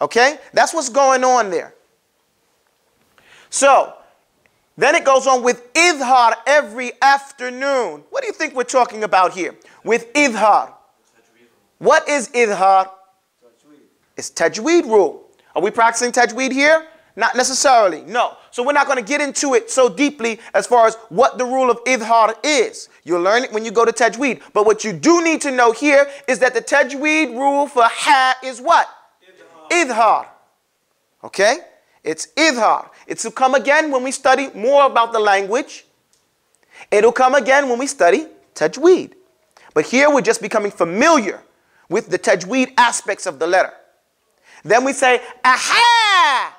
Okay? That's what's going on there. So, then it goes on with idhar every afternoon. What do you think we're talking about here? With idhar. What is idhar? It's tajweed rule. Are we practicing tajweed here? Not necessarily, no. So we're not going to get into it so deeply as far as what the rule of idhar is. You'll learn it when you go to tajweed. But what you do need to know here is that the tajweed rule for ha is what? Idhar. Okay? It's idhar. It's to come again when we study more about the language. It'll come again when we study tajweed. But here we're just becoming familiar with the tajweed aspects of the letter. Then we say, aha!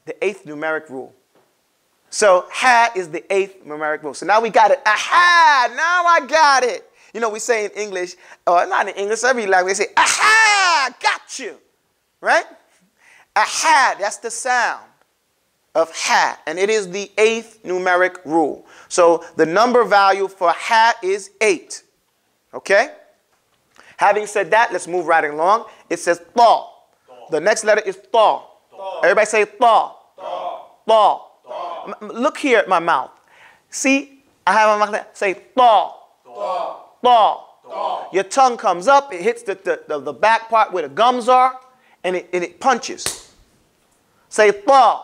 The 8th numeric rule. So, ha is the 8th numeric rule. So now we got it. Aha! Now I got it. You know, we say in English, or not in English, every language, they say, aha! Got you. Right? Aha, that's the sound of ha. And it is the 8th numeric rule. So the number value for ha is 8. Okay? Having said that, let's move right along. It says tha. The next letter is tha. Everybody say tha. Tha. Look here at my mouth. See, I have my mouth. Say tha. Tha. Your tongue comes up. It hits the back part where the gums are, and it punches. Say tha.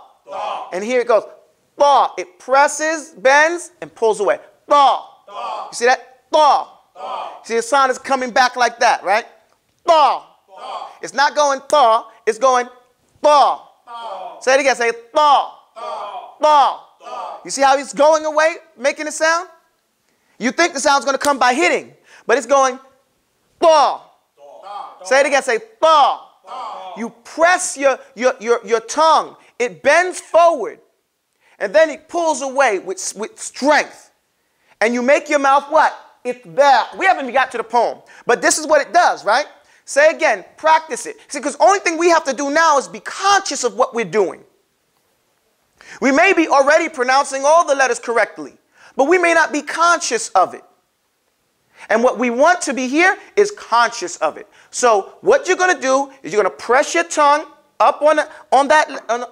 And here it goes. Tha. It presses, bends, and pulls away. Tha. You see that? Tha. See, the sound is coming back like that, right? Tha. It's not going tha. It's going tha. Say it again. Say tha. Tha. You see how he's going away, making the sound? You think the sound's going to come by hitting, but it's going tha. Say it again. Say tha. You press your tongue. It bends forward, and then it pulls away with strength. And you make your mouth what? It's there. We haven't even got to the poem, but this is what it does, right? Say again, practice it. See, because the only thing we have to do now is be conscious of what we're doing. We may be already pronouncing all the letters correctly, but we may not be conscious of it. And what we want to be here is conscious of it. So what you're going to do is you're going to press your tongue up on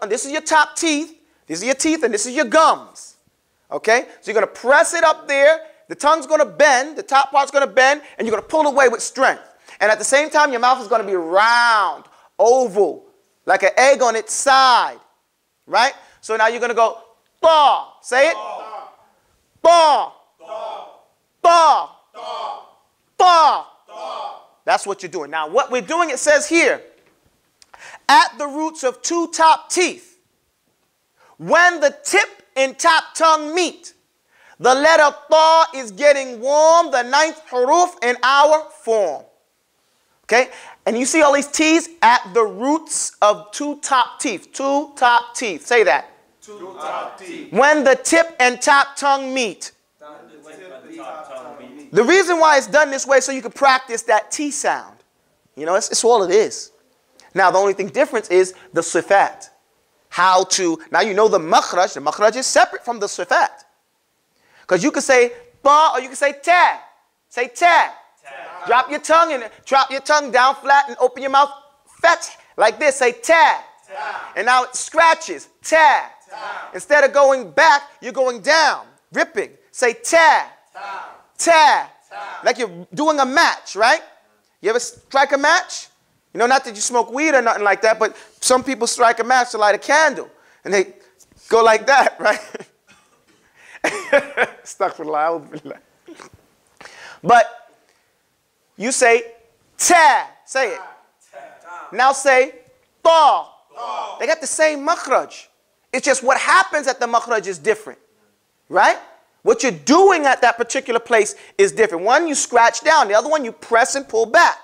this is your top teeth, these are your teeth, and this is your gums. Okay? So you're going to press it up there. The tongue's going to bend, the top part's going to bend, and you're going to pull away with strength. And at the same time, your mouth is going to be round, oval, like an egg on its side. Right? So now you're going to go, tha. Say it. Tha. Tha. Tha. That's what you're doing. Now, what we're doing, it says here, at the roots of 2 top teeth, when the tip and top tongue meet, the letter tha is getting warm, the 9th huruf in our form. Okay? And you see all these T's at the roots of 2 top teeth. 2 top teeth. Say that. 2 top teeth. When the tip and top tongue meet. The reason why it's done this way is so you can practice that T sound. You know, it's all it is. Now, the only thing different is the sifat. How to, now you know the makhraj. The makhraj is separate from the sifat. Because you can say tha or you can say ta. Say ta. Drop your tongue and drop your tongue down flat and open your mouth fat like this. Say ta. And now it scratches. Ta. Instead of going back, you're going down, ripping. Say ta. Ta. Like you're doing a match, right? You ever strike a match? You know, not that you smoke weed or nothing like that, but some people strike a match to light a candle. And they go like that, right? Astaghfirullah. But you say ta. Say it. Now say tha. They got the same makhraj. It's just what happens at the makhraj is different. Right? What you're doing at that particular place is different. One, you scratch down. The other one, you press and pull back.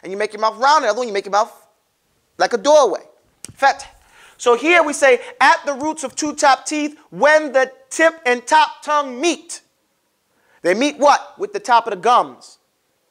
And you make your mouth round. The other one, you make your mouth like a doorway. Fat. So here we say, at the roots of 2 top teeth, when the tip and top tongue meet. They meet what? With the top of the gums.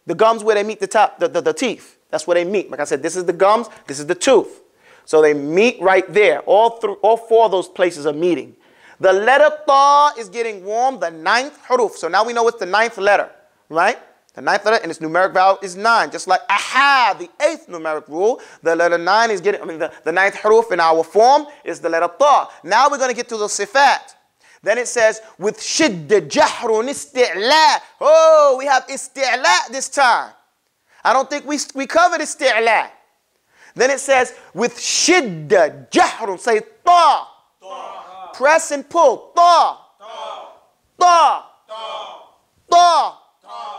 The gums where they meet the top, the teeth. That's where they meet. Like I said, this is the gums, this is the tooth. So they meet right there. All 4 of those places are meeting. The letter tha is getting warm, the 9th huruf. So now we know it's the 9th letter, right? The ninth letter and its numeric value is 9. Just like ahad, the 8th numeric rule, the letter 9 is getting, the ninth huruf in our form is the letter ta. Now we're going to get to the sifat. Then it says, with shidda, jahrun, isti'la. Oh, we have isti'la this time. I don't think we covered isti'la. Then it says, with shidda, jahrun, say ta. Press and pull. Ta. Ta. Ta.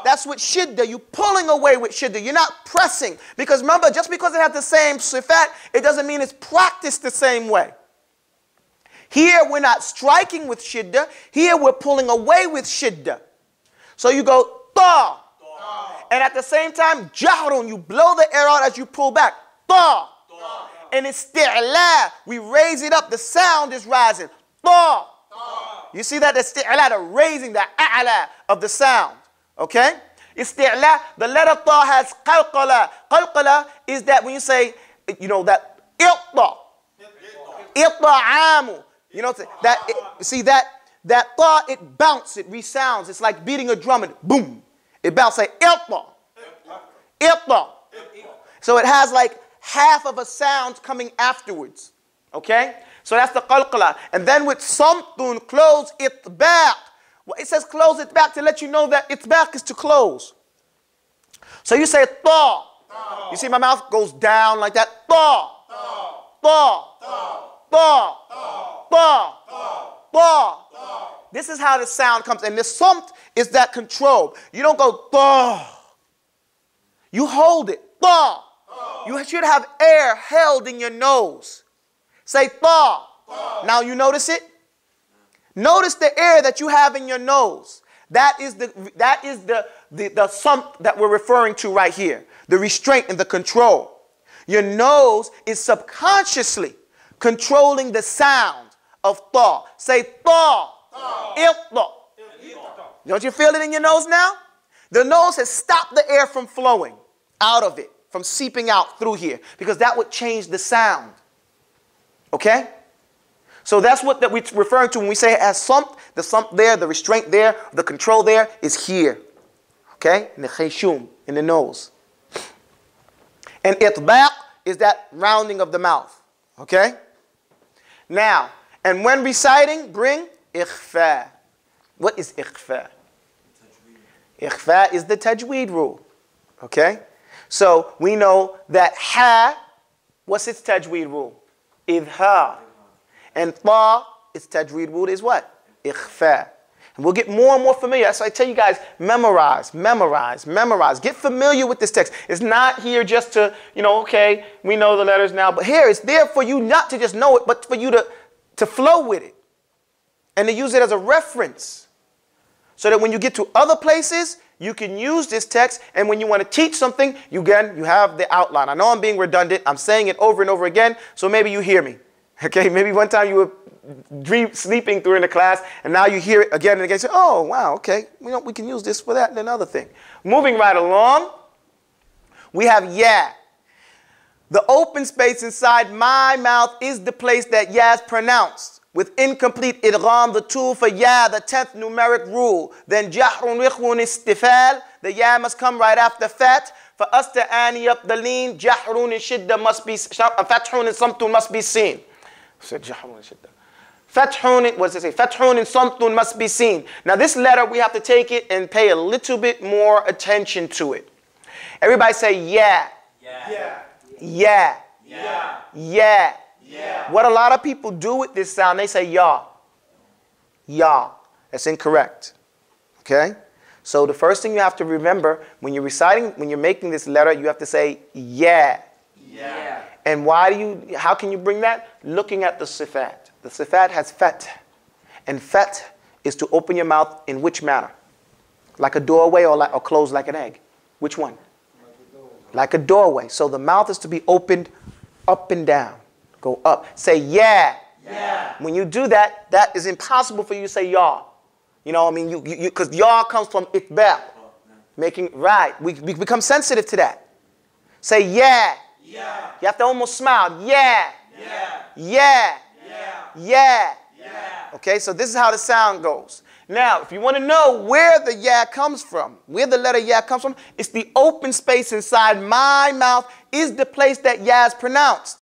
That's with shidda. You're pulling away with shidda. You're not pressing. Because remember, just because it has the same sifat, it doesn't mean it's practiced the same way. Here, we're not striking with shidda. Here, we're pulling away with shidda. So you go ta. And at the same time, jahrun, you blow the air out as you pull back. Ta. And it's isti'la. We raise it up. The sound is rising. Ta. You see that? The isti'la, the raising, the a'la of the sound. Okay? Isti'la, the letter ta has qalqala. Qalqala is that when you say, you know, that itta. Itta'amu. You know, see that ta, it bounces, it resounds. It's like beating a drum and boom. It bounces like itta. Itta. So it has like half of a sound coming afterwards. Okay? So that's the qalqala. And then with samtun, close itbaq. Well, it says close it back to let you know that itbaq is to close. So you say ta. You see my mouth goes down like that. Ta. Ta. Ta. Ta. Ta. This is how the sound comes. And the samt is that control. You don't go ta. You hold it. Ta. You should have air held in your nose. Say ta. Now you notice it? Notice the air that you have in your nose. That is the samt that we're referring to right here. The restraint and the control. Your nose is subconsciously controlling the sound of ta. Say ta. Itta. Don't you feel it in your nose now? The nose has stopped the air from flowing out of it, from seeping out through here, because that would change the sound. Okay? So that's what that we're referring to when we say it has samt. The samt there, the restraint there, the control there is here. Okay? In the khayshum, in the nose. And itbaq is that rounding of the mouth. Okay? Now, and when reciting, bring ikhfa. What is ikhfa? Ikhfa is the tajweed rule. Okay? So we know that ha, what's its tajweed rule? Idhar. And ta, its tajweed rule is what? Ikhfa. And we'll get more and more familiar. So I tell you guys, memorize, memorize, memorize. Get familiar with this text. It's not here just to, you know, okay, we know the letters now. But here, it's there for you not to just know it, but for you to flow with it. And to use it as a reference. So that when you get to other places, you can use this text. And when you want to teach something, you have the outline. I know I'm being redundant. I'm saying it over and over again. So maybe you hear me. Okay, maybe one time you were sleeping during the class, and now you hear it again and again. Say, oh, wow, okay, we can use this for that and another thing. Moving right along, we have ya. The open space inside my mouth is the place that ya is pronounced. With incomplete idgham, the tool for ya, the 10th numeric rule. Then jahrun ikhwun istifal, the ya must come right after fat. For us to ante up the lean, jahrun and shidda must be, fathun and samtun must be seen. Fathun, what does it say? Fathun and samtun must be seen. Now this letter, we have to take it and pay a little bit more attention to it. Everybody say yeah. Yeah. Yeah. Yeah. Yeah. Yeah. What a lot of people do with this sound, they say ya. Ya. That's incorrect. Okay? So the first thing you have to remember when you're reciting, when you're making this letter, you have to say yeah. Yeah. And how can you bring that? Looking at the sifat. The sifat has fat. And fat is to open your mouth in which manner? Like a doorway or closed like an egg? Which one? Like a doorway. So the mouth is to be opened up and down. Go up. Say yeah. Yeah. When you do that, that is impossible for you to say ya. You know, I mean, because ya comes from itbaq. Making, right. We become sensitive to that. Say yeah. Yeah. You have to almost smile. Yeah. Yeah. Yeah. Yeah. Yeah. Yeah. Okay, so this is how the sound goes. Now, if you want to know where the ya comes from, where the letter ya comes from, it's the open space inside my mouth is the place that ya is pronounced.